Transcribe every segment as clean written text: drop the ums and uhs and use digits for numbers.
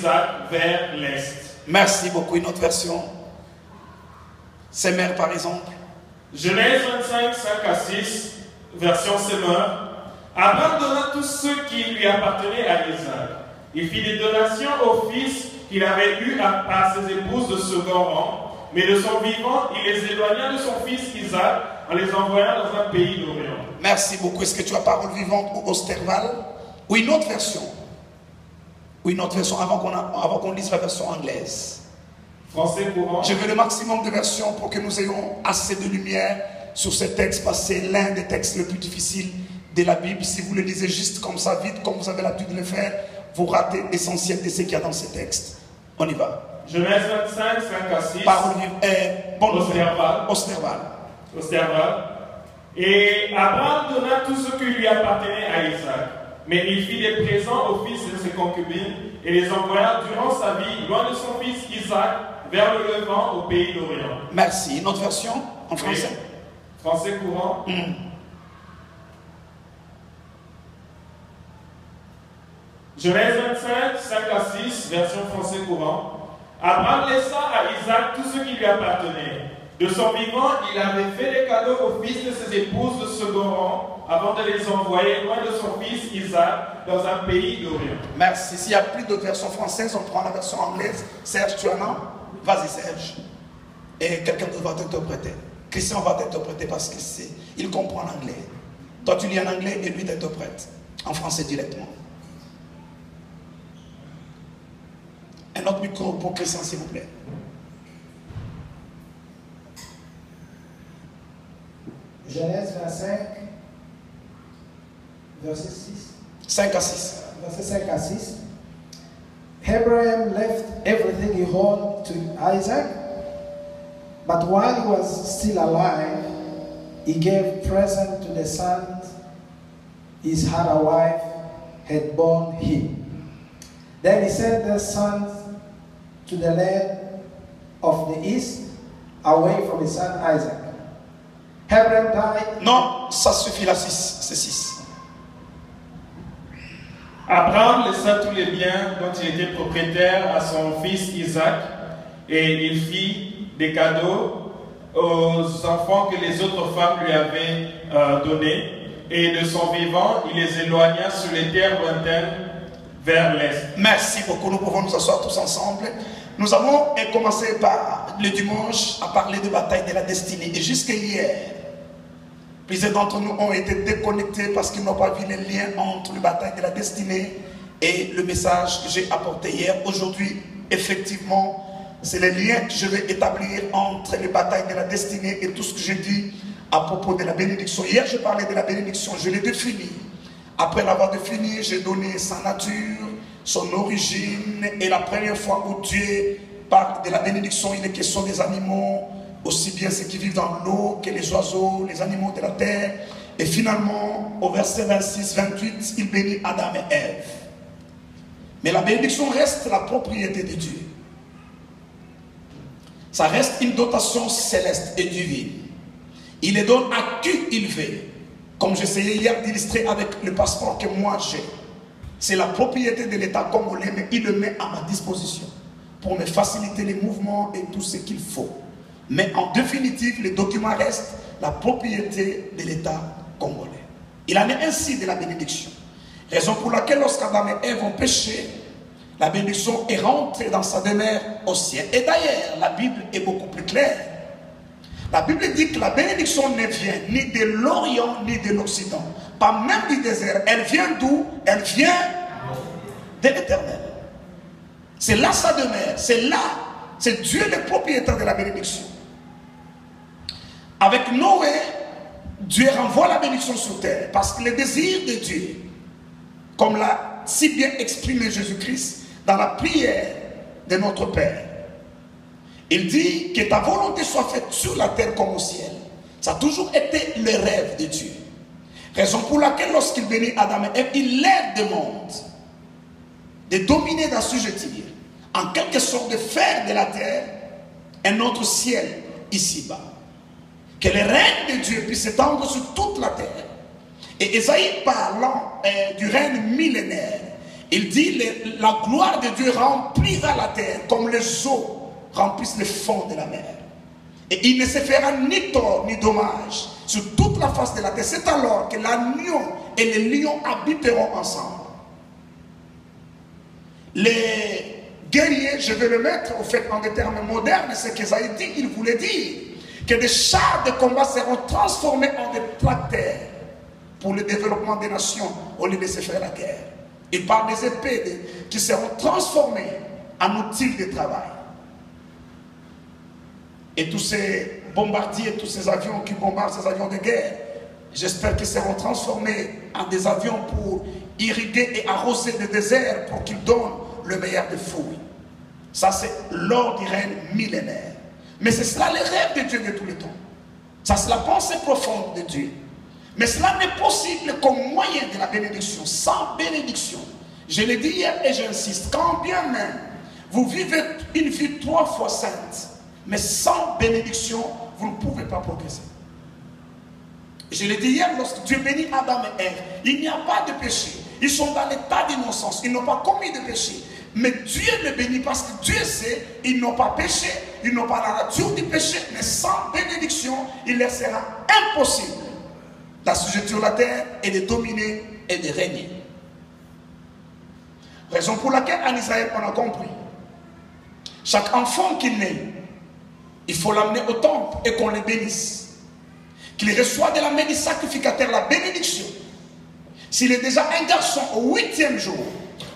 Isaac vers l'est. Merci beaucoup. Une autre version. Sémère par exemple. Genèse 25, 5 à 6, version Sémeur. Abraham donna tout ce qui lui appartenait à Isaac. Il fit des donations aux fils qu'il avait eus à ses épouses de second rang, mais de son vivant, il les éloigna de son fils Isaac en les envoyant dans un pays d'Orient. Merci beaucoup. Est-ce que tu as parole vivante ou Osterval? Ou une autre version? Ou une autre version avant qu'on lise la version anglaise? Français courant. Je veux le maximum de versions pour que nous ayons assez de lumière sur ce texte, parce que c'est l'un des textes les plus difficiles de la Bible. Si vous le lisez juste comme ça, vite, comme vous avez l'habitude de le faire, vous ratez l'essentiel de ce qu'il y a dans ce texte. On y va. Genèse 25, 5 à 6. Parole vivante. Osterval. Et Abraham donna tout ce qui lui appartenait à Isaac. Mais il fit des présents aux fils de ses concubines et les envoya durant sa vie loin de son fils Isaac vers le Levant au pays d'Orient. Merci. Une autre version en français? Oui. Français courant. Genèse 25, 5 à 6, version français courant. Abraham laissa à Isaac tout ce qui lui appartenait. De son vivant, il avait fait des cadeaux aux fils de ses épouses de second rang avant de les envoyer loin de son fils Isaac dans un pays d'Orient. Merci. S'il n'y a plus d'autres versions françaises, on prend la version anglaise. Serge, tu en as? Vas-y, Serge. Et quelqu'un d'autre va t'interpréter. Christian va t'interpréter parce qu'il comprend l'anglais. Toi, tu lis en anglais et lui t'interprète en français directement. Un autre micro pour Christian, s'il vous plaît. Genèse 25, verset 6. 5 à 6. Verset 5 à 6. Abraham left everything he owned to Isaac, but while he was still alive, he gave present to the son his other wife had borne him. Then he sent the sons to the land of the east, away from his son Isaac. Abraham died. Non, ça suffit là, 6. C'est 6. Abraham laissa tous les biens dont il était propriétaire à son fils Isaac et il fit des cadeaux aux enfants que les autres femmes lui avaient donnés. Et de son vivant, il les éloigna sur les terres lointaines vers l'est. Merci beaucoup. Nous pouvons nous asseoir tous ensemble. Nous avons commencé par le dimanche à parler de bataille de la destinée. Et jusqu'à hier, plusieurs d'entre nous ont été déconnectés parce qu'ils n'ont pas vu les liens entre la bataille de la destinée et le message que j'ai apporté hier. Aujourd'hui, effectivement, c'est les liens que je vais établir entre les batailles de la destinée et tout ce que j'ai dit à propos de la bénédiction. Hier, je parlais de la bénédiction, je l'ai définie. Après l'avoir défini, j'ai donné sa nature, son origine, et la première fois où Dieu parle de la bénédiction, il est question des animaux, aussi bien ceux qui vivent dans l'eau que les oiseaux, les animaux de la terre. Et finalement, au verset 26-28, il bénit Adam et Ève. Mais la bénédiction reste la propriété de Dieu. Ça reste une dotation céleste et divine. Il les donne à qui il veut. Comme j'essayais hier d'illustrer avec le passeport que moi j'ai. C'est la propriété de l'État congolais, mais il le met à ma disposition pour me faciliter les mouvements et tout ce qu'il faut. Mais en définitive, le document reste la propriété de l'État congolais. Il en est ainsi de la bénédiction. Raison pour laquelle lorsqu'Adam et Ève ont péché, la bénédiction est rentrée dans sa demeure au ciel. Et d'ailleurs, la Bible est beaucoup plus claire. La Bible dit que la bénédiction ne vient ni de l'Orient ni de l'Occident, pas même du désert. Elle vient d'où? Elle vient de l'Éternel. C'est là sa demeure, c'est là, c'est Dieu le propriétaire de la bénédiction. Avec Noé, Dieu renvoie la bénédiction sur terre parce que le désir de Dieu, comme l'a si bien exprimé Jésus-Christ dans la prière de notre Père, il dit que ta volonté soit faite sur la terre comme au ciel. Ça a toujours été le rêve de Dieu. Raison pour laquelle lorsqu'il bénit Adam et Ève, il leur demande de dominer, d'assujettir, en quelque sorte de faire de la terre un autre ciel ici-bas. Que le règne de Dieu puisse s'étendre sur toute la terre. Et Ésaïe parlant du règne millénaire, Il dit, la gloire de Dieu remplira la terre comme les eaux remplissent le fond de la mer. Et il ne se fera ni tort ni dommage sur toute la face de la terre. C'est alors que l'agneau et les lions habiteront ensemble. Les guerriers, je vais le mettre au fait en des termes modernes, ce qu'Ésaïe dit, il voulait dire que des chars de combat seront transformés en des tracteurs pour le développement des nations au lieu de se faire la guerre. Il parle des épées qui seront transformées en outils de travail. Et tous ces bombardiers, tous ces avions qui bombardent ces avions de guerre, j'espère qu'ils seront transformés en des avions pour irriguer et arroser le désert pour qu'ils donnent le meilleur des fruits. Ça, c'est l'ordre du règne millénaire. Mais c'est cela le rêve de Dieu de tous les temps. Ça, c'est la pensée profonde de Dieu. Mais cela n'est possible qu'au moyen de la bénédiction. Sans bénédiction, je l'ai dit hier et j'insiste, quand bien même vous vivez une vie 3 fois sainte, mais sans bénédiction, vous ne pouvez pas progresser. Je l'ai dit hier, lorsque Dieu bénit Adam et Ève, il n'y a pas de péché. Ils sont dans l'état d'innocence, ils n'ont pas commis de péché. Mais Dieu les bénit parce que Dieu sait, ils n'ont pas péché, ils n'ont pas la nature du péché, mais sans bénédiction, il leur sera impossible d'assujettir la terre et de dominer et de régner. Raison pour laquelle en Israël on a compris. Chaque enfant qui naît, il faut l'amener au temple et qu'on le bénisse. Qu'il reçoit de la main du sacrificateur la bénédiction. S'il est déjà un garçon au 8e jour,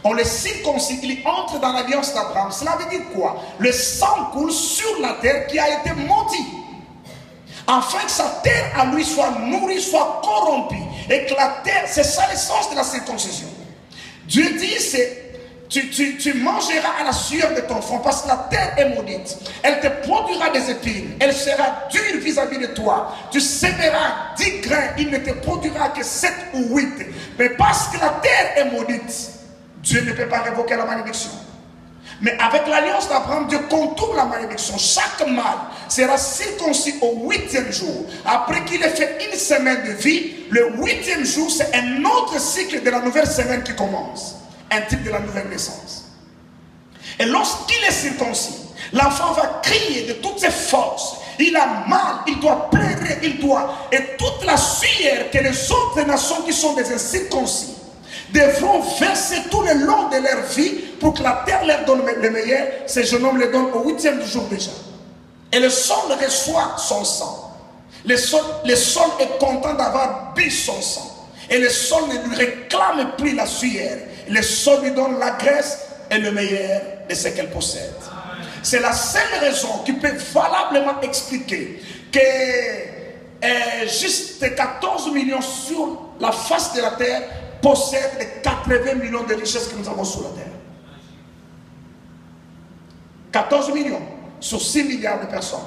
on le circoncit, il entre dans l'alliance d'Abraham. Cela veut dire quoi? Le sang coule sur la terre qui a été maudite, afin que sa terre à lui soit nourrie, soit corrompue. Et que la terre, c'est ça l'essence de la circoncision. Dieu dit, tu mangeras à la sueur de ton front parce que la terre est maudite. Elle te produira des épines. Elle sera dure vis-à-vis de toi. Tu sèmeras 10 grains. Il ne te produira que 7 ou 8. Mais parce que la terre est maudite, Dieu ne peut pas révoquer la malédiction. Mais avec l'alliance d'Abraham, Dieu contourne la malédiction. Chaque mâle sera circoncis au 8e jour. Après qu'il ait fait une semaine de vie, le 8e jour, c'est un autre cycle de la nouvelle semaine qui commence. Un type de la nouvelle naissance. Et lorsqu'il est circoncis, l'enfant va crier de toutes ses forces. Il a mal, il doit pleurer, et toute la sueur que les autres nations qui sont des incirconcis devront verser tout le long de leur vie pour que la terre leur donne le meilleur. Ces jeunes hommes le donnent au 8e jour déjà. Et le sol reçoit son sang. Le sol est content d'avoir bu son sang. Et le sol ne lui réclame plus la sueur. Le sol lui donne la graisse et le meilleur de ce qu'elle possède. C'est la seule raison qui peut valablement expliquer que juste 14 millions sur la face de la terre possèdent les 80 millions de richesses que nous avons sur la terre. 14 millions sur 6 milliards de personnes.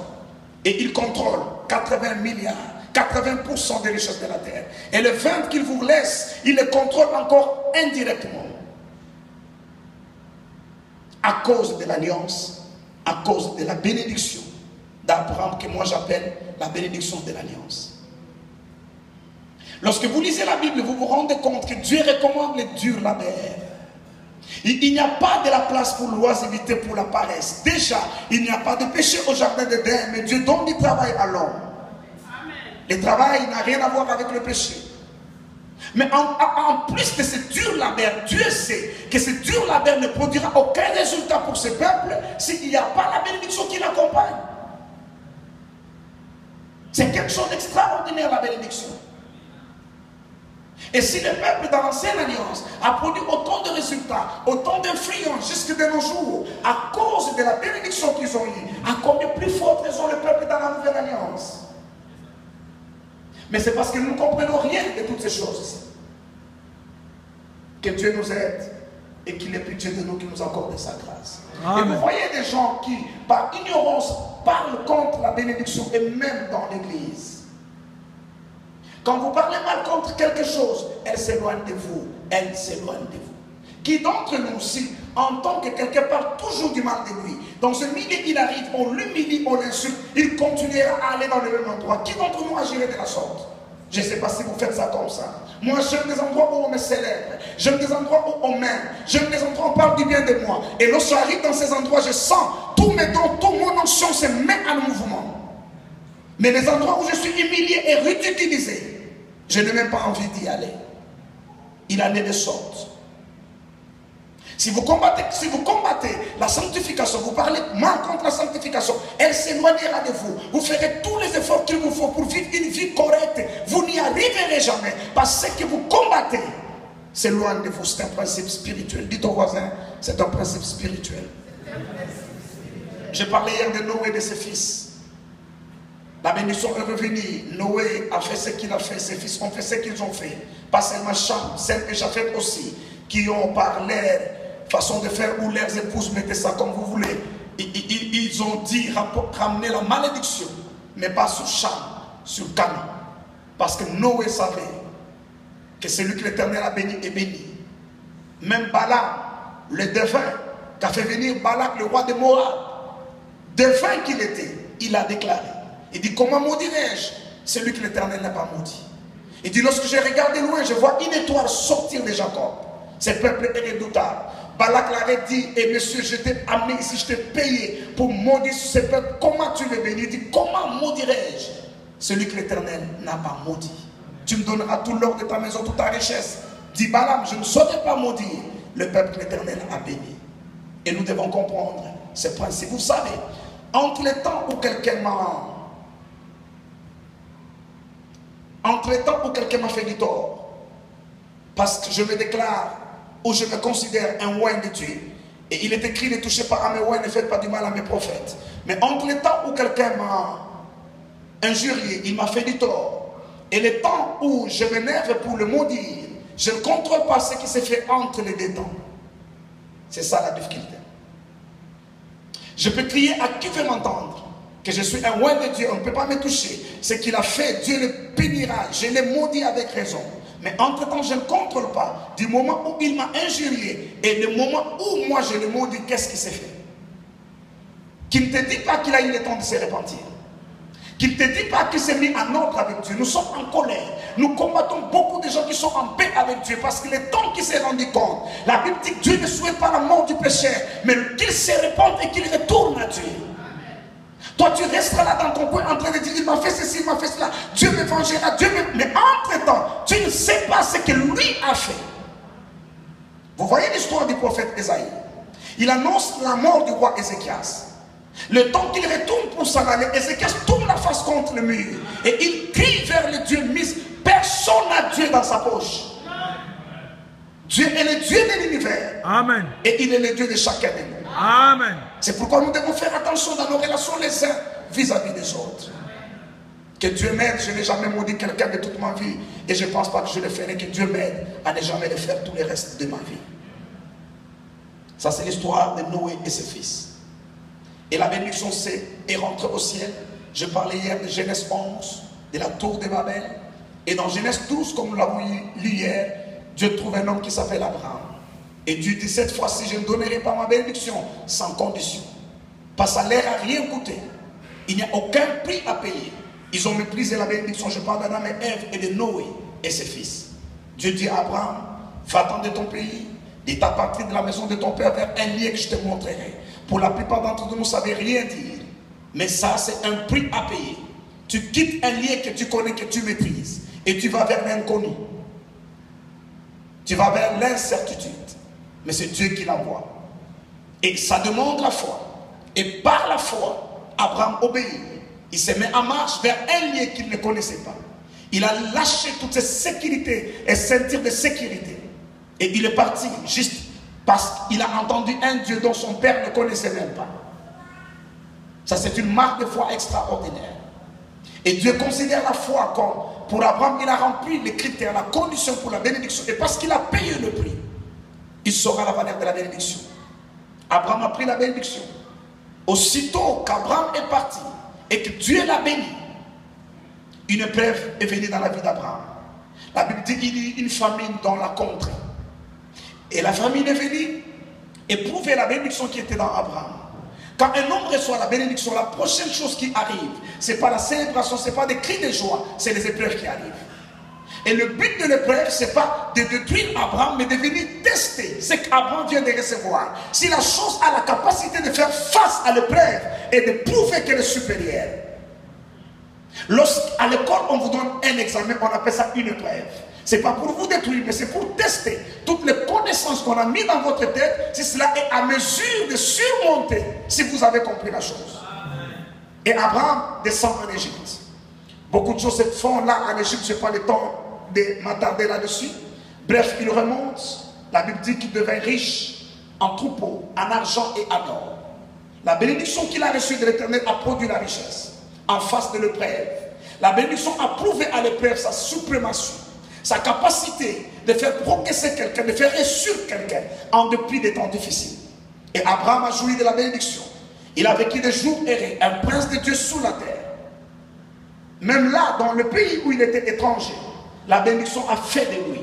Et ils contrôlent 80 milliards. 80% des richesses de la terre. Et le 20 qu'ils vous laissent, ils les contrôlent encore indirectement. À cause de l'alliance, à cause de la bénédiction d'Abraham, que moi j'appelle la bénédiction de l'alliance. Lorsque vous lisez la Bible, vous vous rendez compte que Dieu recommande le dur labeur. Il n'y a pas de la place pour l'oisiveté, pour la paresse. Déjà, il n'y a pas de péché au jardin d'Éden, mais Dieu donne du travail à l'homme. Le travail n'a rien à voir avec le péché. Mais en plus de ce dur labeur, Dieu sait que ce dur labeur ne produira aucun résultat pour ce peuple s'il n'y a pas la bénédiction qui l'accompagne. C'est quelque chose d'extraordinaire, la bénédiction. Et si le peuple dans l'ancienne alliance a produit autant de résultats, autant d'influence jusque de nos jours, à cause de la bénédiction qu'ils ont eue, à combien plus forte raison le peuple dans la nouvelle alliance? Mais c'est parce que nous ne comprenons rien de toutes ces choses. Que Dieu nous aide et qu'il ait pitié de nous, qu'il nous accorde de sa grâce. Amen. Et vous voyez des gens qui, par ignorance, parlent contre la bénédiction et même dans l'église. Quand vous parlez mal contre quelque chose, elle s'éloigne de vous. Elle s'éloigne de vous. Qui d'entre nous, si en tant que quelqu'un parle toujours du mal de lui, dans ce milieu il arrive, on l'humilie, on l'insulte, il continuera à aller dans le même endroit. Qui d'entre nous agirait de la sorte? Je ne sais pas si vous faites ça comme ça. Moi, j'aime des endroits où on me célèbre. J'aime des endroits où on m'aime. J'aime des endroits où on parle du bien de moi. Et lorsque j'arrive dans ces endroits, je sens tous mes dons, toute mon onction se met en mouvement. Mais les endroits où je suis humilié et ridiculisé, je n'ai même pas envie d'y aller. Il en est de sorte. Si vous combattez la sanctification, vous parlez mal contre la sanctification, elle s'éloignera de vous. Vous ferez tous les efforts qu'il vous faut pour vivre une vie correcte. Vous n'y arriverez jamais. Parce que ce que vous combattez, c'est loin de vous. C'est un principe spirituel. Dites au voisin, c'est un principe spirituel. J'ai parlé hier de Noé et de ses fils. La bénédiction est revenue. Noé a fait ce qu'il a fait. Ses fils ont fait ce qu'ils ont fait. Pas seulement Cham, Sem et Japheth aussi, qui ont par leur façon de faire ou leurs épouses, mettez ça comme vous voulez. Ils ont dit ramener la malédiction, mais pas sur Cham, sur Canaan. Parce que Noé savait que celui que l'Éternel a béni est béni. Même Balaam, le devin, qui a fait venir Balak, le roi de Moab, devin qu'il était, il a déclaré. Il dit, comment maudirais-je celui que l'Éternel n'a pas maudit? Il dit, lorsque j'ai regardé loin, je vois une étoile sortir de Jacob. Ce peuple est redoutable. Balak l'avait dit, et monsieur, je t'ai amené ici, je t'ai payé pour maudire ce peuple. Comment tu le bénis? Il dit, comment maudirais-je celui que l'Éternel n'a pas maudit? Tu me donneras tout l'or de ta maison, toute ta richesse. Dit Balaam, je ne saurais pas maudire le peuple que l'Éternel a béni. Et nous devons comprendre ce principe. Vous savez, entre les temps où quelqu'un m'a fait du tort, parce que je me déclare ou je me considère un oint de Dieu, et il est écrit, ne touchez pas à mes oins, ne faites pas du mal à mes prophètes. Mais entre les temps où quelqu'un m'a injurié, il m'a fait du tort, et les temps où je m'énerve pour le maudire, je ne contrôle pas ce qui s'est fait entre les deux temps. C'est ça la difficulté. Je peux crier à qui veut m'entendre que je suis un oint de Dieu, on ne peut pas me toucher. Ce qu'il a fait, Dieu le bénira. Je l'ai maudit avec raison. Mais entre-temps, je ne contrôle pas. Du moment où il m'a injurié et le moment où moi je le maudis, qu'est-ce qui s'est fait? Qu'il ne te dit pas qu'il a eu le temps de se repentir. Qu'il ne te dit pas qu'il s'est mis en ordre avec Dieu. Nous sommes en colère. Nous combattons beaucoup de gens qui sont en paix avec Dieu parce qu'il est temps qu'il s'est rendu compte. La Bible dit que Dieu ne souhaite pas la mort du pécheur, mais qu'il se repente et qu'il retourne à Dieu. Toi, tu resteras là dans ton coin en train de dire, il m'a fait ceci, il m'a fait cela, Dieu me vengera, Dieu me... Mais entre-temps, tu ne sais pas ce que lui a fait. Vous voyez l'histoire du prophète Ésaïe. Il annonce la mort du roi Ézéchias. Le temps qu'il retourne pour s'en aller, Ézéchias tourne la face contre le mur. Et il crie vers le Dieu mis. Personne n'a Dieu dans sa poche. Dieu est le Dieu de l'univers. Amen. Et il est le Dieu de chacun de nous. Amen. C'est pourquoi nous devons faire attention dans nos relations les uns vis-à-vis des autres. Que Dieu m'aide, je n'ai jamais maudit quelqu'un de toute ma vie. Et je ne pense pas que je le ferai, que Dieu m'aide à ne jamais le faire tout le reste de ma vie. Ça, c'est l'histoire de Noé et ses fils. Et la bénédiction est rentrée au ciel. Je parlais hier de Genèse 11, de la tour de Babel. Et dans Genèse 12, comme nous l'avons lu hier, Dieu trouve un homme qui s'appelle Abraham. Et Dieu dit, cette fois-ci, je ne donnerai pas ma bénédiction sans condition. Parce que ça leur a rien coûté. Il n'y a aucun prix à payer. Ils ont méprisé la bénédiction. Je parle d'Adam et Ève et de Noé et ses fils. Dieu dit à Abraham, va-t'en de ton pays, de ta patrie, de la maison de ton père, vers un lieu que je te montrerai. Pour la plupart d'entre nous, ne savez rien dire. Mais ça, c'est un prix à payer. Tu quittes un lieu que tu connais, que tu maîtrises. Et tu vas vers l'inconnu. Tu vas vers l'incertitude. Mais c'est Dieu qui l'envoie. Et ça demande la foi. Et par la foi, Abraham obéit. Il se met en marche vers un lieu qu'il ne connaissait pas. Il a lâché toutes ses sécurités et ceintures de sécurité. Et il est parti juste parce qu'il a entendu un Dieu dont son père ne connaissait même pas. Ça, c'est une marque de foi extraordinaire. Et Dieu considère la foi comme, pour Abraham, il a rempli les critères, la condition pour la bénédiction. Et parce qu'il a payé le prix, il saura la valeur de la bénédiction. Abraham a pris la bénédiction. Aussitôt qu'Abraham est parti et que Dieu l'a béni, une épreuve est venue dans la vie d'Abraham. La Bible dit qu'il y a eu une famine dans la contrée. Et la famine est venue éprouver la bénédiction qui était dans Abraham. Quand un homme reçoit la bénédiction, la prochaine chose qui arrive, ce n'est pas la célébration, ce n'est pas des cris de joie, c'est les épreuves qui arrivent. Et le but de l'épreuve, ce n'est pas de détruire Abraham, mais de venir tester ce qu'Abraham vient de recevoir. Si la chose a la capacité de faire face à l'épreuve et de prouver qu'elle est supérieure. Lorsqu'à l'école, on vous donne un examen, on appelle ça une épreuve. Ce n'est pas pour vous détruire, mais c'est pour tester toutes les connaissances qu'on a mises dans votre tête, si cela est à mesure de surmonter, si vous avez compris la chose. Et Abraham descend en Égypte. Beaucoup de choses se font là en Égypte, je n'ai pas le temps de m'attarder là-dessus. Bref, il remonte. La Bible dit qu'il devint riche en troupeaux, en argent et en or. La bénédiction qu'il a reçue de l'Éternel a produit la richesse en face de l'épreuve. La bénédiction a prouvé à l'épreuve sa suprématie, sa capacité de faire progresser quelqu'un, de faire réussir quelqu'un en dépit des temps difficiles. Et Abraham a joui de la bénédiction. Il a vécu des jours errés, un prince de Dieu sous la terre. Même là, dans le pays où il était étranger, la bénédiction a fait de lui.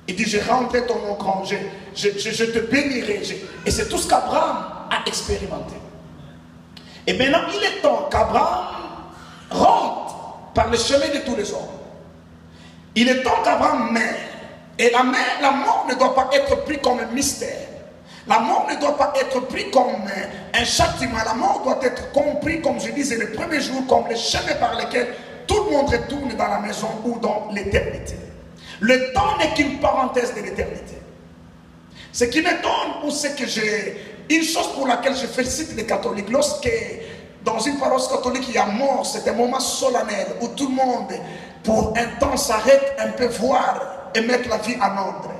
Il dit, je rendrai ton nom grand, je te bénirai. Et c'est tout ce qu'Abraham a expérimenté. Et maintenant, il est temps qu'Abraham rentre par le chemin de tous les hommes. Il est temps qu'Abraham meure. Et la mort ne doit pas être prise comme un mystère. La mort ne doit pas être prise comme un châtiment. La mort doit être comprise, comme je disais le premier jour, comme le chemin par lequel tout le monde retourne dans la maison ou dans l'éternité. Le temps n'est qu'une parenthèse de l'éternité. Ce qui m'étonne, ou c'est que j'ai une chose pour laquelle je félicite les catholiques, lorsque dans une paroisse catholique il y a mort, c'est un moment solennel où tout le monde, pour un temps, s'arrête un peu voir et mettre la vie en ordre.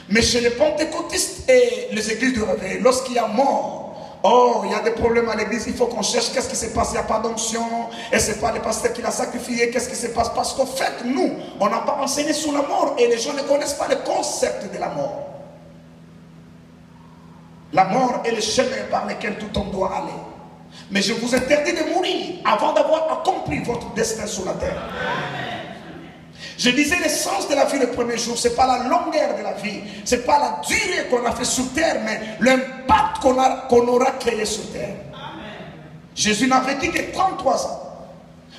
Mais chez les pentecôtistes et les églises de réveil, lorsqu'il y a mort, oh, il y a des problèmes à l'église, il faut qu'on cherche qu'est-ce qui se passe, il n'y a pas d'onction, et ce n'est pas le pasteur qui l'a sacrifié, qu'est-ce qui se passe? Parce qu'en fait, nous, on n'a pas enseigné sur la mort, et les gens ne connaissent pas le concept de la mort. La mort est le chemin par lequel tout homme doit aller. Mais je vous interdis de mourir avant d'avoir accompli votre destin sur la terre. Je disais l'essence de la vie le premier jour, ce n'est pas la longueur de la vie, ce n'est pas la durée qu'on a fait sur terre, mais l'impact qu'on aura créé sur terre. Jésus n'a vécu que 33 ans,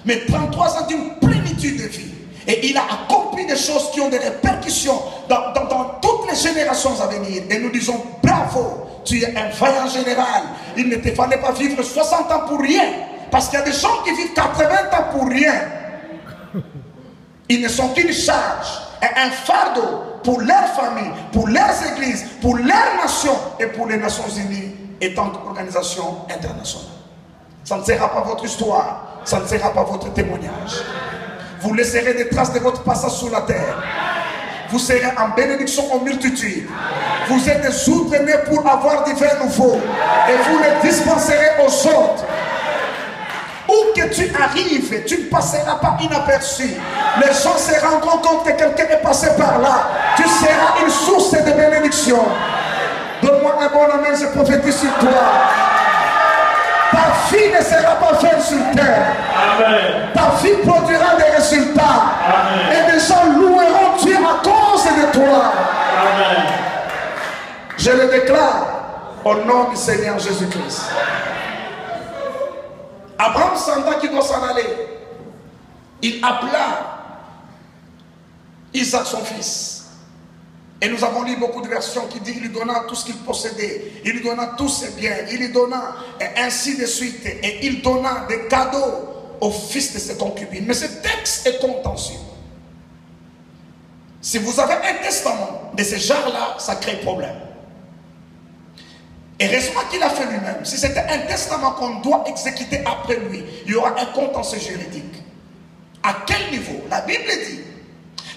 mais 33 ans d'une plénitude de vie. Et il a accompli des choses qui ont des répercussions dans toutes les générations à venir. Et nous disons bravo, tu es un vaillant général. Il ne te fallait pas vivre 60 ans pour rien. Parce qu'il y a des gens qui vivent 80 ans pour rien. Ils ne sont qu'une charge et un fardeau pour leur famille, pour leurs églises, pour leur nation et pour les Nations Unies et tant qu'organisation internationale. Ça ne sera pas votre histoire, ça ne sera pas votre témoignage. Vous laisserez des traces de votre passage sur la terre. Vous serez en bénédiction en multitude. Vous êtes des outre-nés pour avoir du vin nouveau. Et vous les dispenserez aux autres. Où que tu arrives, tu ne passeras pas inaperçu. Les gens se rendront compte que quelqu'un est passé par là. Tu seras une source de bénédiction. Donne-moi un bon amen, je prophétise sur toi. Ta fille ne sera pas faite sur terre. Amen. Ta fille produira des résultats. Amen. Et des gens loueront Dieu à cause de toi. Amen. Je le déclare au nom du Seigneur Jésus-Christ. Abraham sentant qu'il doit s'en aller, il appela Isaac son fils. Et nous avons lu beaucoup de versions qui disent qu'il lui donna tout ce qu'il possédait, il lui donna tous ses biens, il lui donna ainsi de suite, et il donna des cadeaux au fils de ses concubines. Mais ce texte est contentieux. Si vous avez un testament de ce genre-là, ça crée problème. Et heureusement qu'il a fait lui-même. Si c'était un testament qu'on doit exécuter après lui, il y aura un contentieux juridique. À quel niveau? La Bible dit.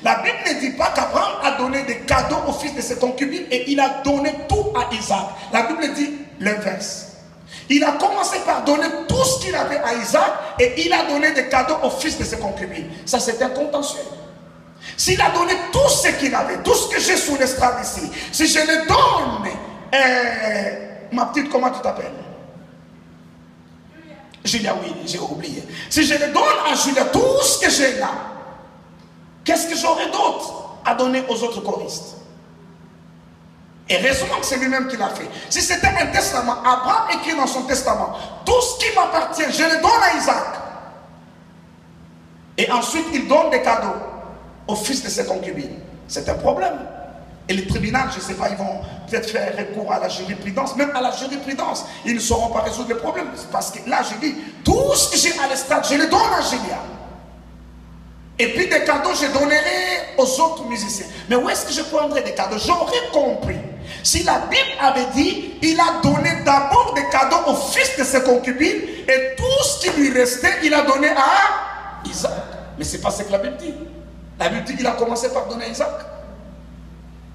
La Bible ne dit pas qu'Abraham a donné des cadeaux au fils de ses concubines et il a donné tout à Isaac. La Bible dit l'inverse. Il a commencé par donner tout ce qu'il avait à Isaac et il a donné des cadeaux au fils de ses concubines. Ça, c'est un contentieux. S'il a donné tout ce qu'il avait, tout ce que j'ai sur l'estrade ici, si je le donne, ma petite, comment tu t'appelles? Julia, oui, j'ai oublié. Si je le donne à Julia tout ce que j'ai là, qu'est-ce que j'aurais d'autre à donner aux autres choristes? Et heureusement que c'est lui-même qui l'a fait. Si c'était un testament, Abraham écrit dans son testament, tout ce qui m'appartient, je le donne à Isaac. Et ensuite, il donne des cadeaux au fils de ses concubines. C'est un problème. Et les tribunaux, je ne sais pas, ils vont peut-être faire recours à la jurisprudence. Même à la jurisprudence, ils ne sauront pas résoudre le problème. Parce que là, je dis, tout ce que j'ai à l'estrade, je le donne à Gélia. Et puis des cadeaux, je donnerai aux autres musiciens. Mais où est-ce que je prendrai des cadeaux? J'aurais compris. Si la Bible avait dit, il a donné d'abord des cadeaux au fils de ses concubines, et tout ce qui lui restait, il a donné à Isaac. Mais ce n'est pas ce que la Bible dit. La Bible dit qu'il a commencé par donner à Isaac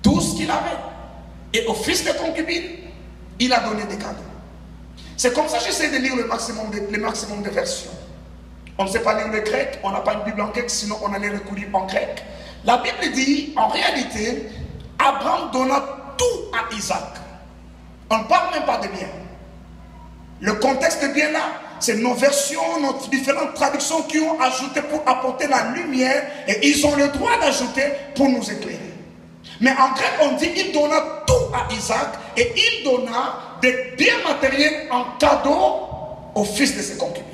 tout ce qu'il avait. Et au fils de concubine, il a donné des cadeaux. C'est comme ça que j'essaie de lire le maximum de versions. On ne sait pas lire le grec, on n'a pas une Bible en grec, sinon on allait recourir en grec. La Bible dit, en réalité, Abraham donna tout à Isaac. On ne parle même pas de bien. Le contexte de bien là, c'est nos versions, nos différentes traductions qui ont ajouté pour apporter la lumière, et ils ont le droit d'ajouter pour nous éclairer. Mais en grec, on dit il donna tout à Isaac et il donna des biens matériels en cadeau au fils de ses concubines.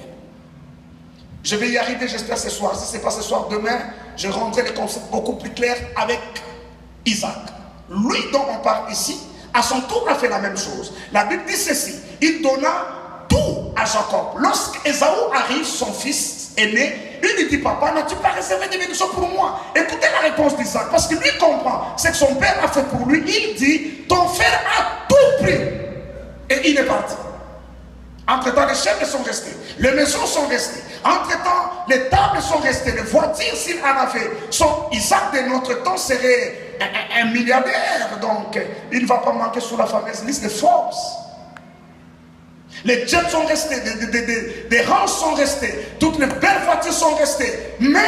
Je vais y arriver, j'espère, ce soir. Si ce n'est pas ce soir, demain, je rendrai les concepts beaucoup plus clairs avec Isaac. Lui dont on parle ici, à son tour, a fait la même chose. La Bible dit ceci, il donna tout à Jacob. Lorsque Ésaü arrive, son fils aîné, il lui dit, papa, n'as-tu pas réservé des bénédictions pour moi? Écoutez la réponse d'Isaac, parce que lui comprend ce que son père a fait pour lui. Il dit, ton frère a tout pris. Et il est parti. Entre-temps, les chefs sont restés, les maisons sont restées. Entre-temps, les tables sont restées, les voitures, s'il en avait. Isaac de notre temps serait un milliardaire, donc il ne va pas manquer sur la fameuse liste de Forbes. Les jets sont restés, des rangs sont restés, toutes les belles voitures sont restées. Mais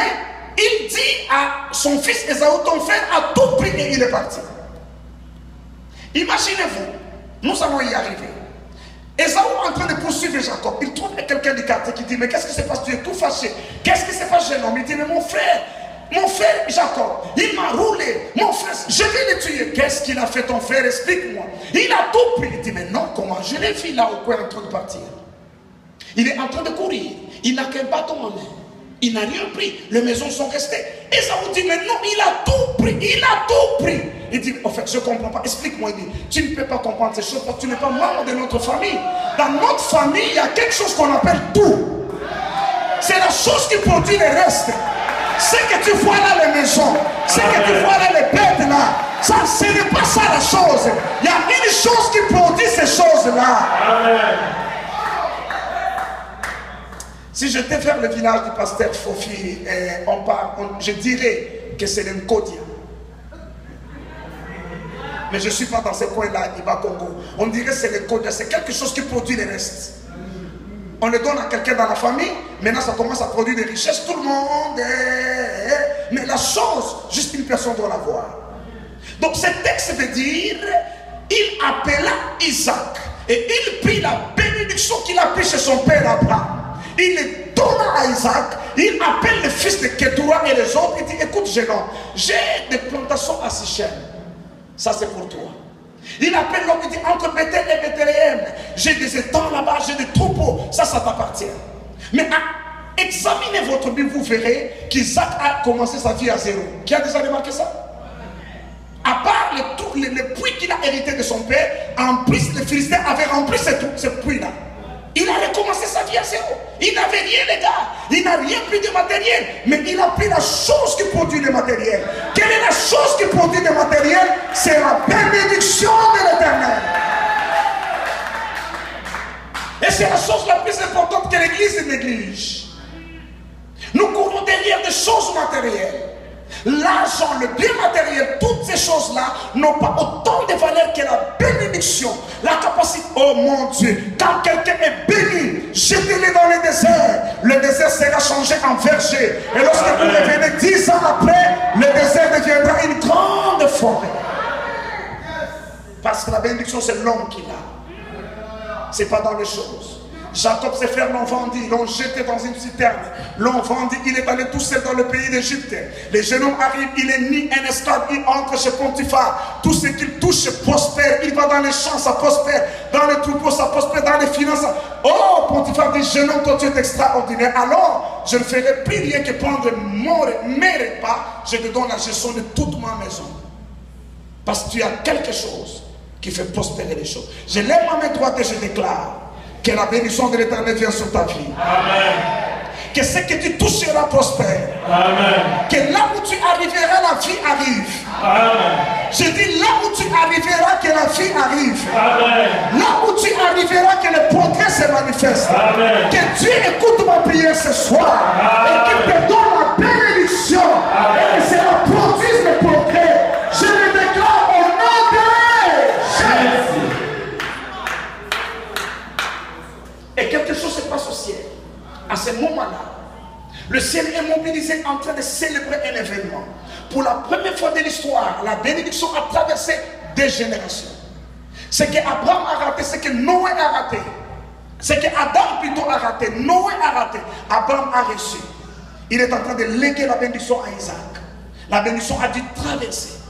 il dit à son fils Ésaü, ton frère a tout pris et il est parti. Imaginez-vous, nous allons y arriver. Ésaü en train de poursuivre Jacob, il trouve quelqu'un du quartier qui dit, mais qu'est-ce qui se passe? Tu es tout fâché. Qu'est-ce qui se passe, jeune homme? Il dit, mais mon frère Jacob, il m'a roulé. Mon frère, je vais le tuer. Qu'est-ce qu'il a fait ton frère? Explique-moi. Il a tout pris. Il dit, mais non, comment? Je l'ai vu là au coin en train de partir. Il est en train de courir. Il n'a qu'un bâton en main. Il n'a rien pris. Les maisons sont restées. Ésaü dit, mais non, il a tout pris. Il a tout pris. Il dit, en fait, je ne comprends pas. Explique-moi. Il dit, tu ne peux pas comprendre ces choses parce que tu n'es pas membre de notre famille. Dans notre famille, il y a quelque chose qu'on appelle tout. C'est la chose qui produit le reste. Ce que tu vois là, les maisons, ce que tu vois là, les bêtes là, ça, ce n'est pas ça la chose. Il y a une chose qui produit ces choses-là. Amen. Si je devais faire le village du pasteur Fofi, je dirais que c'est l'Nkodia. Mais je ne suis pas dans ce coin-là, Iba Congo. On dirait que c'est l'Nkodia, c'est quelque chose qui produit le reste. On le donne à quelqu'un dans la famille, maintenant ça commence à produire des richesses, tout le monde. Mais la chose, juste une personne doit l'avoir. Donc ce texte veut dire, il appela Isaac et il prit la bénédiction qu'il a pris chez son père Abraham. Il le donna à Isaac, il appelle le fils de Ketura et les autres, il dit, écoute jeune homme, j'ai des plantations à Sichem, ça c'est pour toi. Il appelle l'homme, il dit, entre Bethel et Bethléem, j'ai des étangs là-bas, j'ai des troupeaux, ça t'appartient. Mais examinez votre Bible, vous verrez qu'Isaac a commencé sa vie à zéro. Qui a déjà remarqué ça? À part les puits qu'il a hérité de son père, en plus les Philistins avaient rempli ce puits-là. Il a recommencé sa vie à zéro. Il n'avait rien, les gars. Il n'a rien pris de matériel. Mais il a pris la chose qui produit le matériel. Quelle est la chose qui produit le matériel? C'est la bénédiction de l'Éternel. Et c'est la chose la plus importante que l'Église néglige. Nous courons derrière des choses matérielles. L'argent, le bien matériel, toutes ces choses-là n'ont pas autant de valeur que la bénédiction, la capacité. Oh mon Dieu, quand quelqu'un est béni, jetez-le dans le désert sera changé en verger. Et lorsque vous revenez 10 ans après, le désert deviendra une grande forêt. Parce que la bénédiction, c'est l'homme qui l'a. C'est pas dans les choses. Jacob, ses frères l'ont vendu, l'ont jeté dans une citerne, l'ont vendu, il est allé tout seul dans le pays d'Égypte. Les jeunes hommes arrivent, il est ni un esclave, il entre chez Potiphar. Tout ce qu'il touche prospère, il va dans les champs, ça prospère, dans les troupeaux, ça prospère, dans les finances. Oh, Potiphar dit, jeune homme, toi tu es extraordinaire. Alors, je ne ferai plus rien que prendre mes repas, je te donne la gestion de toute ma maison. Parce que tu as quelque chose qui fait prospérer les choses. Je lève ma main droite et je déclare que la bénédiction de l'Éternel vient sur ta vie. Amen. Que ce que tu toucheras prospère. Amen. Que là où tu arriveras, la vie arrive. Amen. Je dis là où tu arriveras, que la vie arrive. Amen. Là où tu arriveras, que le progrès se manifeste. Amen. Que Dieu écoute ma prière ce soir. Amen. Et qu'il te donne la bénédiction. Amen. Et que cela produise le progrès. Je le déclare au nom de Jésus. Et quelque chose se passe au ciel. À ce moment-là, le ciel est mobilisé en train de célébrer un événement. Pour la première fois de l'histoire, la bénédiction a traversé des générations. Ce que Abraham a raté, ce que Noé a raté, ce que Adam plutôt a raté, Noé a raté, Abraham a reçu. Il est en train de léguer la bénédiction à Isaac. La bénédiction a dû traverser.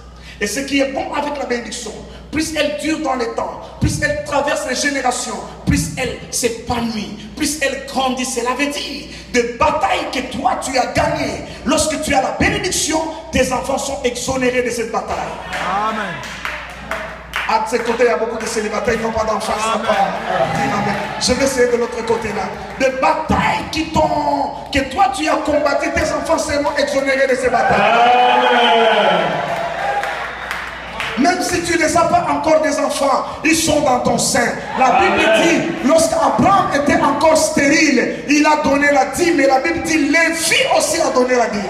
Et ce qui est bon avec la bénédiction, plus elle dure dans le temps, plus elle traverse les générations, plus elle s'épanouit, plus elle grandit. Cela veut dire des batailles que toi tu as gagnées. Lorsque tu as la bénédiction, tes enfants sont exonérés de cette bataille. Amen. À ce côté, il y a beaucoup de célibataires, ils n'ont pas d'enfants. Je vais essayer de l'autre côté là. Des batailles que toi tu as combattu, tes enfants seront exonérés de ces batailles. Amen. Même si tu ne les as pas encore des enfants, ils sont dans ton sein. La Bible dit, lorsqu'Abraham était encore stérile, il a donné la dîme. Et la Bible dit, Lévi aussi a donné la dîme.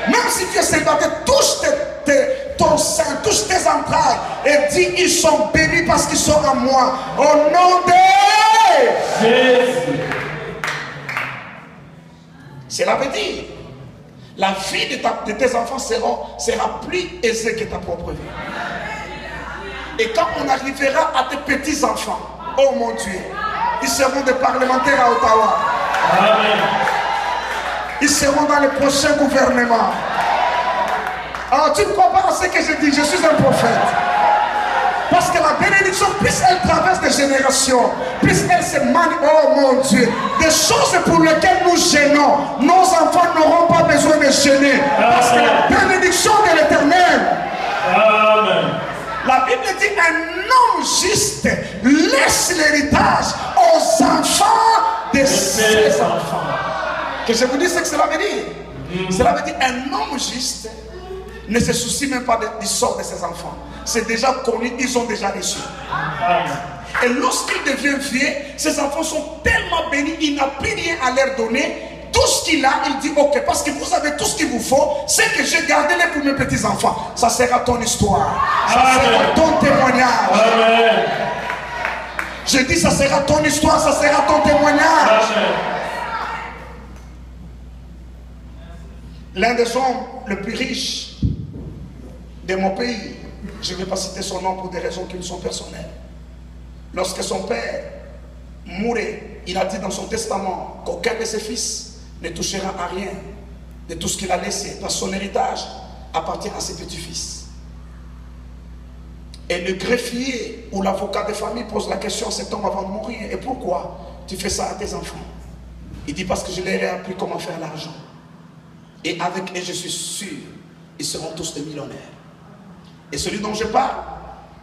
Même si tu es célibataire, touche ton sein, touche tes entrailles et dis, ils sont bénis parce qu'ils sont à moi. Au nom de Jésus. Cela veut dire, la vie de tes enfants sera plus aisée que ta propre vie. Et quand on arrivera à tes petits-enfants, oh mon Dieu, ils seront des parlementaires à Ottawa. Amen. Ils seront dans les prochains gouvernements. Alors tu ne crois pas à ce que je dis, je suis un prophète. Parce que la bénédiction, plus elle traverse des générations, plus elle se manifeste. Oh mon Dieu, des choses pour lesquelles nous gênons, nos enfants n'auront pas besoin de gêner. Parce que la bénédiction de l'Éternel. Amen. La Bible dit un homme juste laisse l'héritage aux enfants de ses enfants. Que je vous dise ce que cela veut dire. Cela veut dire un homme juste ne se soucie même pas du sort de ses enfants. C'est déjà connu, ils ont déjà reçu. Et lorsqu'il devient vieux, ses enfants sont tellement bénis, il n'a plus rien à leur donner. Tout ce qu'il a, il dit ok, parce que vous avez tout ce qu'il vous faut, c'est que j'ai gardé les pour mes petits enfants. Ça sera ton histoire, ça sera ton témoignage. Amen. Je dis ça sera ton histoire, ça sera ton témoignage. Amen. L'un des hommes les plus riches de mon pays, je ne vais pas citer son nom pour des raisons qui me sont personnelles. Lorsque son père mourait, il a dit dans son testament qu'aucun de ses fils ne touchera à rien de tout ce qu'il a laissé, parce que son héritage appartient à ses petits-fils. Et le greffier ou l'avocat de famille pose la question à cet homme avant de mourir, et pourquoi tu fais ça à tes enfants? Il dit parce que je leur ai appris comment faire l'argent. Et avec eux, je suis sûr, ils seront tous des millionnaires. Et celui dont je parle,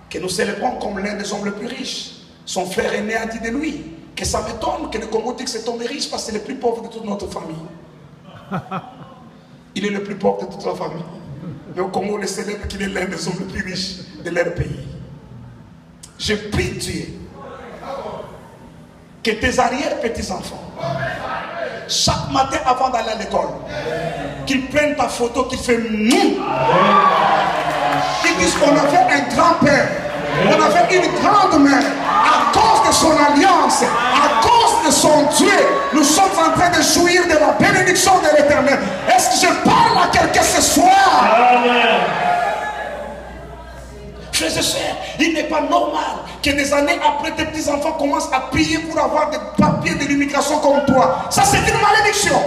que nous célébrons comme l'un des hommes les plus riches, son frère aîné a dit de lui que ça m'étonne que le Congo dit que cet homme est riche parce que c'est le plus pauvre de toute notre famille. Il est le plus pauvre de toute la famille. Mais au Congo, on le célèbre qu'il est l'un des hommes les plus riches de leur pays. Je prie Dieu que tes arrière-petits-enfants, chaque matin avant d'aller à l'école, qu'ils prennent ta photo, qu'ils fassent nous. Qu'ils disent qu'on avait un grand-père, on avait une grande-mère. À cause de son alliance, à cause de son Dieu, nous sommes en train de jouir de la bénédiction de l'Éternel. Est-ce que je parle à quelqu'un ce soir? Amen. Frères et sœurs, il n'est pas normal que des années après tes petits-enfants commencent à payer pour avoir des papiers de l'immigration comme toi. Ça, c'est une malédiction.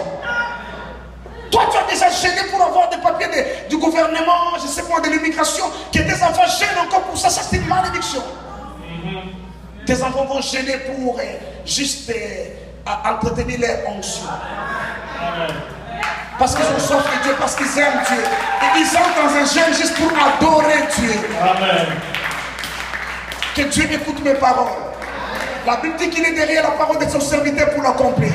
Toi, tu as déjà gêné pour avoir des papiers du gouvernement, je sais pas, de l'immigration, que tes enfants gênent encore pour ça. Ça, c'est une malédiction. Tes enfants vont gêner pour juste entretenir leur onction. Parce qu'ils ont soif de Dieu, parce qu'ils aiment Dieu. Et ils entrent dans un jeûne juste pour adorer Dieu. Amen. Que Dieu écoute mes paroles. La Bible dit qu'il est derrière la parole de son serviteur pour l'accomplir.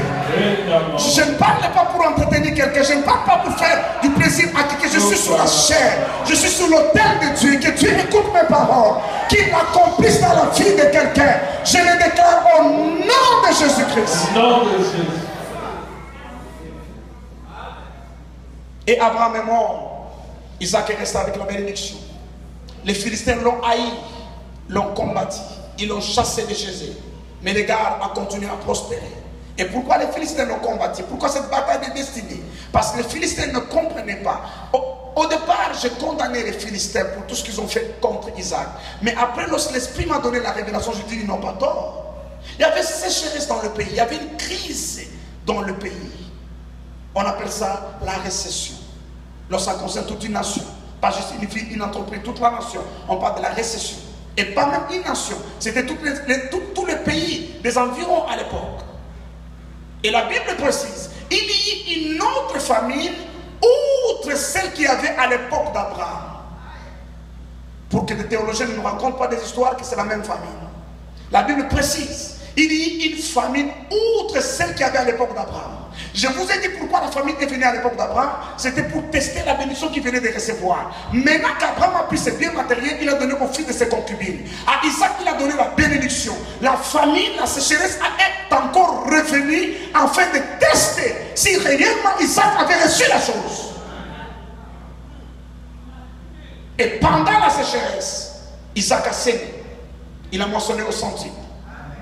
Je ne parle pas pour entretenir quelqu'un. Je ne parle pas pour faire du plaisir à quelqu'un. Je suis sur la chair. Je suis sur l'autel de Dieu. Que Dieu écoute mes paroles. Qu'il l'accomplisse dans la vie de quelqu'un. Je le déclare au nom de Jésus-Christ. Au nom de Jésus. Et Abraham est mort. Isaac est resté avec la bénédiction. Les Philistins l'ont haï, l'ont combattu. Ils l'ont chassé de chez eux. Mais les gars ont continué à prospérer. Et pourquoi les Philistins l'ont combattu? Pourquoi cette bataille de destinée? Parce que les Philistins ne comprenaient pas. Au départ, j'ai condamné les Philistins pour tout ce qu'ils ont fait contre Isaac. Mais après, lorsque l'Esprit m'a donné la révélation, je dis ils n'ont pas tort. Il y avait sécheresse dans le pays. Il y avait une crise dans le pays. On appelle ça la récession. Lorsque ça concerne toute une nation, pas juste une entreprise, toute la nation, on parle de la récession. Et pas même une nation, c'était tous les pays des environs à l'époque. Et la Bible précise, il y a une autre famine, outre celle qu'il y avait à l'époque d'Abraham. Pour que les théologiens ne nous racontent pas des histoires que c'est la même famine. La Bible précise, il y a une famine outre celle qu'il y avait à l'époque d'Abraham. Je vous ai dit pourquoi la famine est venue à l'époque d'Abraham. C'était pour tester la bénédiction qu'il venait de recevoir. Maintenant qu'Abraham a pris ses biens matériels, il a donné au fils de ses concubines. À Isaac, il a donné la bénédiction. La famine, la sécheresse est encore revenue afin de tester si réellement Isaac avait reçu la chose. Et pendant la sécheresse, Isaac a sémé. Il a moissonné au centime.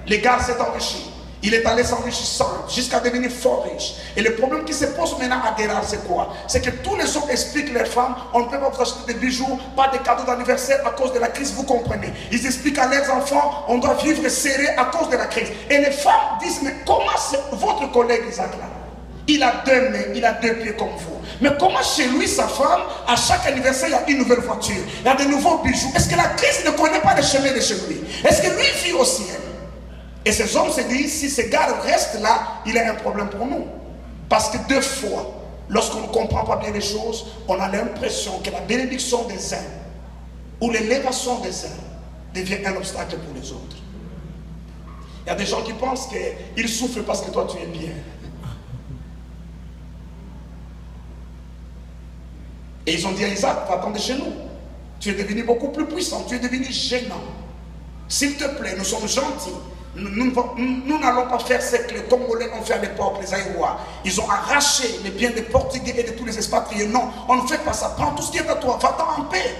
Les gars s'est enrichi. Il est allé s'enrichissant jusqu'à devenir fort riche. Et le problème qui se pose maintenant à Guérard, c'est quoi? C'est que tous les hommes expliquent leurs femmes, on ne peut pas vous acheter des bijoux, pas de cadeaux d'anniversaire à cause de la crise, vous comprenez. Ils expliquent à leurs enfants, on doit vivre serré à cause de la crise. Et les femmes disent, mais comment c'est votre collègue Isaac là? Il a 2 mains, il a 2 pieds comme vous. Mais comment chez lui, sa femme, à chaque anniversaire, il y a une nouvelle voiture, il y a de nouveaux bijoux. Est-ce que la crise ne connaît pas le chemin de chez lui? Est-ce que lui vit au ciel? Et ces hommes se disent, si ces gars restent là, il y a un problème pour nous. Parce que 2 fois, lorsqu'on ne comprend pas bien les choses, on a l'impression que la bénédiction des uns ou l'élévation des uns devient un obstacle pour les autres. Il y a des gens qui pensent qu'ils souffrent parce que toi tu es bien. Et ils ont dit à Isaac, va-t'en de chez nous. Tu es devenu beaucoup plus puissant, tu es devenu gênant. S'il te plaît, nous sommes gentils. Nous n'allons pas faire ce que les Congolais ont fait à l'époque, les Aïrois. Ils ont arraché les biens des Portugais et de tous les expatriés. Non, on ne fait pas ça. Prends tout ce qui est à toi, va-t'en en paix.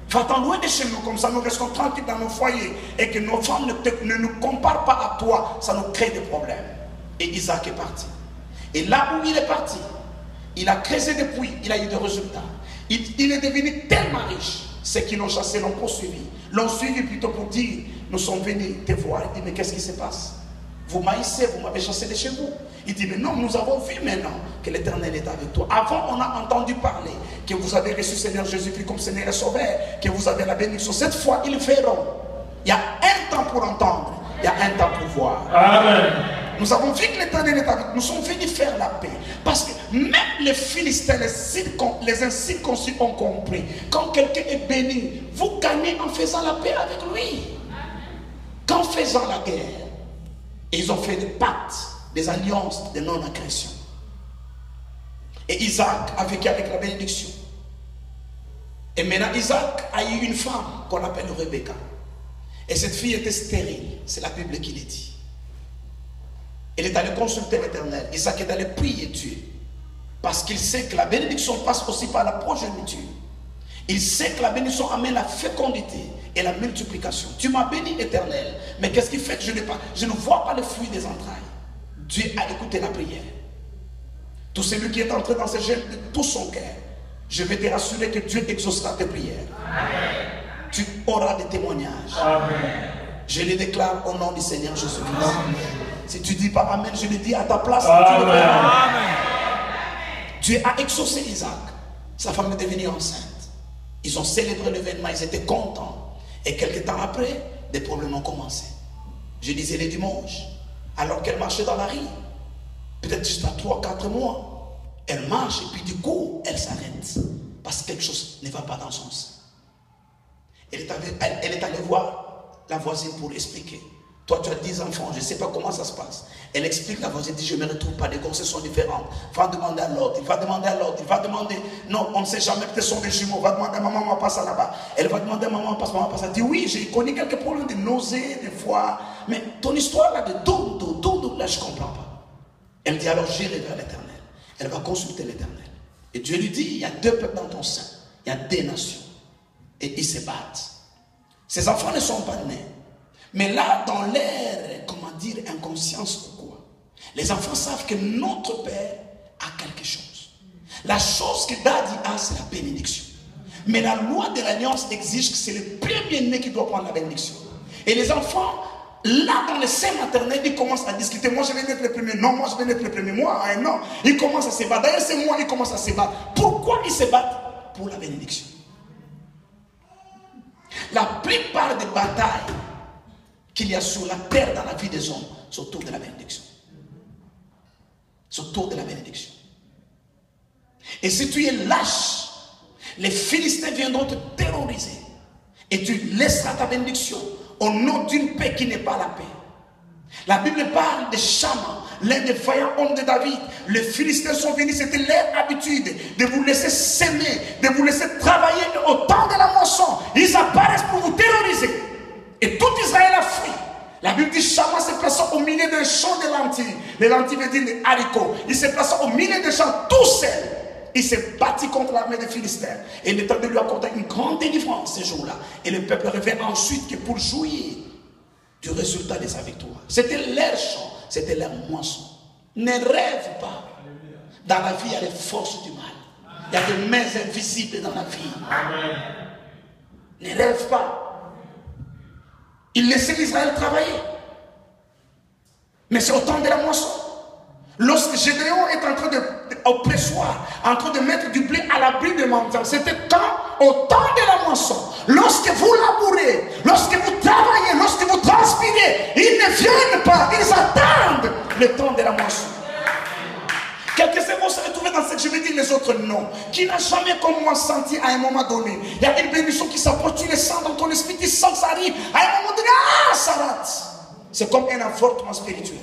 Va-t'en loin de chez nous, comme ça nous restons tranquilles dans nos foyers. Et que nos femmes ne nous comparent pas à toi, ça nous crée des problèmes. Et Isaac est parti. Et là où il est parti, il a creusé des puits, il a eu des résultats. Il est devenu tellement riche. Ceux qui l'ont chassé l'ont poursuivi. L'ont suivi plutôt pour dire, nous sommes venus te voir. Il dit, mais qu'est-ce qui se passe? Vous m'haïssez, vous m'avez chassé de chez vous. Il dit, mais non, nous avons vu maintenant que l'Éternel est avec toi. Avant, on a entendu parler que vous avez reçu Seigneur Jésus-Christ comme Seigneur et Sauveur, que vous avez la bénédiction. Cette fois, ils verront. Il y a un temps pour entendre, il y a un temps pour voir. Amen. Nous avons vu que l'Éternel est avec nous. Nous sommes venus faire la paix. Parce que même les Philistins, les incirconcis ont compris. Quand quelqu'un est béni, vous gagnez en faisant la paix avec lui. Qu'en faisant la guerre. Et ils ont fait des pactes, des alliances de non-agression. Et Isaac a vécu avec la bénédiction. Et maintenant Isaac a eu une femme qu'on appelle Rebecca. Et cette fille était stérile. C'est la Bible qui le dit. Il est allé consulter l'Éternel. Isaac est allé prier Dieu. Parce qu'il sait que la bénédiction passe aussi par la progéniture. Il sait que la bénédiction amène la fécondité et la multiplication. Tu m'as béni, Éternel. Mais qu'est-ce qui fait que je ne vois pas le fruit des entrailles? Dieu a écouté la prière. Tout celui qui est entré dans ce jeûne de tout son cœur, je vais te rassurer que Dieu exaucera tes prières. Amen. tu auras des témoignages. Amen. Je les déclare au nom du Seigneur Jésus-Christ. Si tu dis pas Amen, je le dis à ta place. Amen. Dieu a exaucé Isaac. Sa femme est devenue enceinte. Ils ont célébré l'événement, ils étaient contents. Et quelques temps après, des problèmes ont commencé. Je disais les dimanches, alors qu'elle marchait dans la rue, peut-être juste à 3-4 mois, elle marche et puis du coup, elle s'arrête. Parce que quelque chose ne va pas dans son sein. Elle est allée voir la voisine pour expliquer. Toi, tu as 10 enfants, je ne sais pas comment ça se passe. Elle explique, la voisine dit, je ne me retrouve pas, les grossesses sont différentes. Va demander à l'autre, il va demander à l'autre, il va demander. Non, on ne sait jamais, peut-être sont des jumeaux. Va demander à maman, passe là-bas. Elle va demander à maman, passe. Elle dit, oui, j'ai connu quelques problèmes de nausées, des fois. Mais ton histoire là de tout, là, je ne comprends pas. Elle dit, alors j'irai vers l'Éternel. Elle va consulter l'Éternel. Et Dieu lui dit, il y a 2 peuples dans ton sein. Il y a 2 nations. Et ils se battent. Ces enfants ne sont pas nés. Mais là, dans leur, comment dire, inconscience ou quoi, les enfants savent que notre Père a quelque chose. La chose que Daddy a, c'est la bénédiction. Mais la loi de l'alliance exige que c'est le premier-né qui doit prendre la bénédiction. Et les enfants, là, dans le sein maternel, ils commencent à discuter. Moi, je vais être le premier. Non, moi, je vais être le premier. Moi, non. Ils commencent à se battre. D'ailleurs, c'est moi, ils commencent à se battre. Pourquoi ils se battent? Pour la bénédiction. La plupart des batailles qu'il y a sur la terre dans la vie des hommes, c'est autour de la bénédiction. C'est autour de la bénédiction. Et si tu es lâche, les Philistins viendront te terroriser. Et tu laisseras ta bénédiction au nom d'une paix qui n'est pas la paix. La Bible parle de Shama, l'un des vaillants hommes de David. Les Philistins sont venus, c'était leur habitude de vous laisser s'aimer, de vous laisser travailler au temps de la moisson. Ils apparaissent pour vous terroriser. Et tout Israël a fui. La Bible dit Shama se plaça au milieu d'un champ de lentilles. Les lentilles veut dire les haricots. Il se plaça au milieu des champs tout seul. Il s'est battu contre l'armée des Philistins. Et l'Éternel lui accordait une grande délivrance ce jour-là. Et le peuple revint ensuite que pour jouir du résultat de sa victoire. C'était leur champ, c'était leur moisson. Ne rêve pas. Dans la vie, il y a les forces du mal. Il y a des mains invisibles dans la vie. Amen. Ne rêve pas. Il laissait Israël travailler. Mais c'est au temps de la moisson. Lorsque Gédéon est en train au pressoir, en train de mettre du blé à l'abri des montagnes, c'était au temps de la moisson. Lorsque vous labourez, lorsque vous travaillez, lorsque vous transpirez, ils ne viennent pas, ils attendent le temps de la moisson. Quelques-uns vont se retrouver dans ce que je vais dire, les autres non. Qui n'a jamais comme moi senti à un moment donné, il y a une bénédiction qui s'approche, tu le sens dans ton esprit, tu sens que ça arrive. À un moment donné, ça rate. C'est comme un avortement spirituel.